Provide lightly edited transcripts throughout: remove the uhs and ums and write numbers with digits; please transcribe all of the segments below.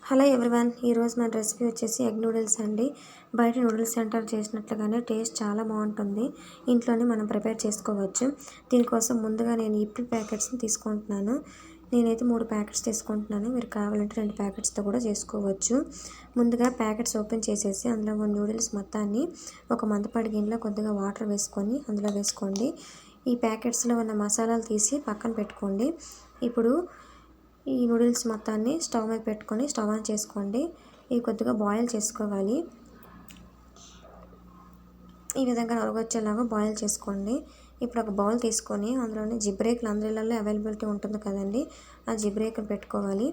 Hello everyone, ఈరోజు మన recipe వచ్చేసి ఎగ్ నూడిల్స్ అండి. బయట నూడిల్స్ సెంటర్ చేసినట్లుగానే టేస్ట్ చాలా బాగుంటుంది. ఇంట్లోనే మనం ప్రిపేర్ చేసుకోవచ్చు. దీనికోసం ముందుగా నేను ఇప్పి ప్యాకెట్స్ని తీసుకుంటున్నాను. నేనైతే 3 ప్యాకెట్స్ తీసుకుంటున్నాను. మీరు కావాలంటే 2 ప్యాకెట్స్తో కూడా చేసుకోవచ్చు. ముందుగా ప్యాకెట్స్ ఓపెన్ చేసేసి అందులో ఉన్న నూడిల్స్ మొత్తాన్ని ఒక మందపాటి గిన్నెలో కొద్దిగా వాటర్ వేసుకొని అందులో వేసుకోండి. ఈ ప్యాకెట్స్లో ఉన్న మసాలాలు తీసి పక్కన పెట్టుకోండి. ఇప్పుడు ఈ నూడిల్స్ మొత్తాన్ని స్టవ్ మీద పెట్టుకొని స్టవ్ ఆన్ చేసుకోండి. ఇవి కొద్దిగా బాయిల్ చేసుకోవాలి. ఈ విధంగా నలుగొచ్చేలాగా బాయిల్ చేసుకోండి. ఇప్పుడు ఒక బౌల్ తీసుకొని అందులోని జిబ్రేకులు అందరిళ్ళల్లో అవైలబిలిటీ ఉంటుంది కదండి, ఆ జిబ్రేకులు పెట్టుకోవాలి.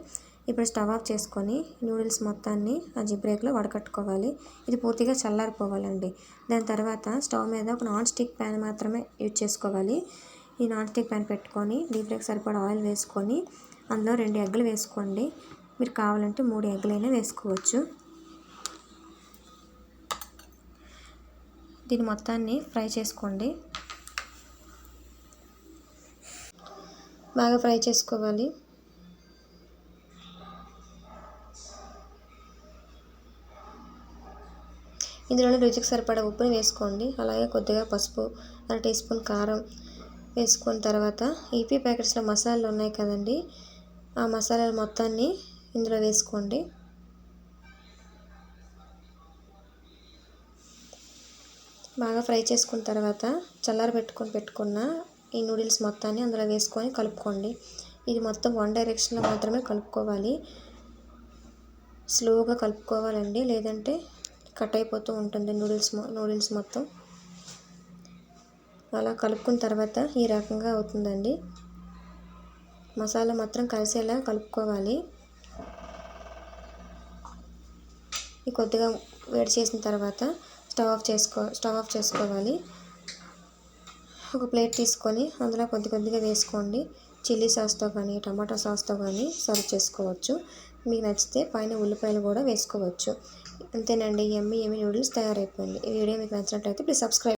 ఇప్పుడు స్టవ్ ఆఫ్ చేసుకొని నూడిల్స్ మొత్తాన్ని ఆ జిబ్రేకులో వడకట్టుకోవాలి. ఇది పూర్తిగా చల్లారిపోవాలండి. దాని తర్వాత స్టవ్ మీద ఒక నాన్ స్టిక్ ప్యాన్ మాత్రమే యూజ్ చేసుకోవాలి. ఈ నాన్ స్టిక్ ప్యాన్ పెట్టుకొని డీప్ ఫ్రైకి సరిపడా ఆయిల్ వేసుకొని అందులో 2 ఎగ్గులు వేసుకోండి. మీరు కావాలంటే 3 ఎగ్గులైనా వేసుకోవచ్చు. దీని మొత్తాన్ని ఫ్రై చేసుకోండి. బాగా ఫ్రై చేసుకోవాలి. ఇందులోనే రుచికి సరిపడా ఉప్పుని వేసుకోండి. అలాగే కొద్దిగా పసుపు, 1 టీ స్పూన్ కారం వేసుకున్న తర్వాత ఈపీ ప్యాకెట్స్లో మసాలాలు ఉన్నాయి కదండి, ఆ మసాలాలు మొత్తాన్ని ఇందులో వేసుకోండి. బాగా ఫ్రై చేసుకున్న తర్వాత పెట్టుకున్న ఈ నూడిల్స్ మొత్తాన్ని అందులో వేసుకొని కలుపుకోండి. ఇది మొత్తం 1 డైరెక్షన్లో మాత్రమే కలుపుకోవాలి. స్లోగా కలుపుకోవాలండి, లేదంటే కట్ అయిపోతూ ఉంటుంది నూడిల్స్ మొత్తం. అలా కలుపుకున్న తర్వాత ఈ రకంగా అవుతుందండి. మసాలా మాత్రం కలిసేలా కలుపుకోవాలి. ఈ కొద్దిగా వేడి చేసిన తర్వాత స్టవ్ ఆఫ్ చేసుకోవాలి. ఒక ప్లేట్ తీసుకొని అందులో కొద్దిగా వేసుకోండి. చిల్లీ సాస్తో కానీ టమాటా సాస్తో కానీ సర్వ్ చేసుకోవచ్చు. మీకు నచ్చితే పైన ఉల్లిపాయలు కూడా వేసుకోవచ్చు. అంతేనండి, యమ్మీ నూడిల్స్ తయారైపోయింది. ఈ వీడియో మీకు నచ్చినట్లయితే ప్లీజ్ సబ్స్క్రైబ్.